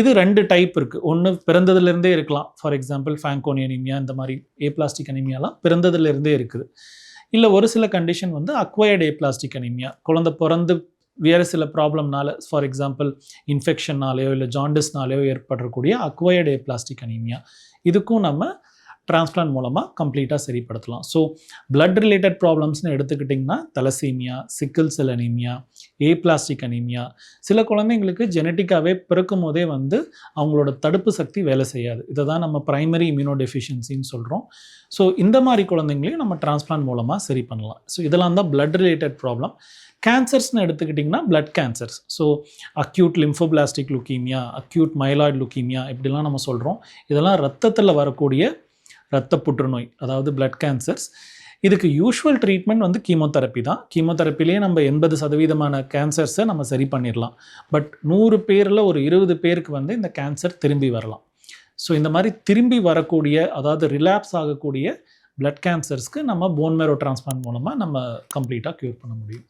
இது 2 டைப் இருக்குது. ஒன்று பிறந்ததுலேருந்தே இருக்கலாம். ஃபார் எக்ஸாம்பிள் ஃபேங்கோனி அனீமியா, இந்த மாதிரி ஏப்ளாஸ்டிக் அனீமியாலாம் பிறந்ததுலேருந்தே இருக்குது. இல்லை ஒரு சில கண்டிஷன் வந்து அக்வயர்டு ஏப்ளாஸ்டிக் அனீமியா, குழந்தை பிறந்து வேறு சில ப்ராப்ளம்னால, ஃபார் எக்ஸாம்பிள் இன்ஃபெக்ஷன்னாலேயோ இல்லை ஜாண்டிஸ்னாலேயோ ஏற்படக்கூடிய அக்வயர்டு ஏப்ளாஸ்டிக் அனீமியா, இதுக்கும் நம்ம டிரான்ஸ்பிளான்ட் மூலமாக கம்ப்ளீட்டாக சரிப்படுத்தலாம். ஸோ பிளட் ரிலேட்டட் ப்ராப்ளம்ஸ்னு எடுத்துக்கிட்டிங்கன்னா தலசீமியா, சிக்கிள் செல் அனீமியா, ஏப்ளாஸ்டிக் அனீமியா, சில குழந்தைங்களுக்கு ஜெனட்டிக்காகவே பிறக்கும் போதே வந்து அவங்களோட தடுப்பு சக்தி வேலை செய்யாது. இதை தான் நம்ம பிரைமரி இம்யூனோ டெஃபிஷியன்சின்னு சொல்கிறோம். ஸோ இந்த மாதிரி குழந்தைங்களையும் நம்ம டிரான்ஸ்பிளான்ட் மூலமாக சரி பண்ணலாம். ஸோ இதெல்லாம் தான் பிளட் ரிலேட்டட் ப்ராப்ளம். கேன்சர்ஸ்னு எடுத்துக்கிட்டிங்கன்னா blood cancers, so acute lymphoblastic leukaemia, acute myeloid leukaemia இப்படிலாம் நம்ம சொல்கிறோம். இதெல்லாம் ரத்தத்தில் வரக்கூடிய இரத்த புற்றுநோய், அதாவது பிளட் கேன்சர்ஸ். இதுக்கு யூஷுவல் ட்ரீட்மெண்ட் வந்து கீமோதெரப்பி தான். கீமோதெரப்பிலேயே நம்ம 80% கேன்சர்ஸை நம்ம சரி பண்ணிடலாம். பட் 100 பேரில் ஒரு 20 பேருக்கு வந்து இந்த கேன்சர் திரும்பி வரலாம். ஸோ இந்த மாதிரி திரும்பி வரக்கூடிய, அதாவது ரிலாப்ஸ் ஆகக்கூடிய பிளட் கேன்சர்ஸ்க்கு நம்ம போன் மேரோ டிரான்ஸ்பிளான்ட் மூலமாக நம்ம கம்ப்ளீட்டாக க்யூர் பண்ண முடியும்.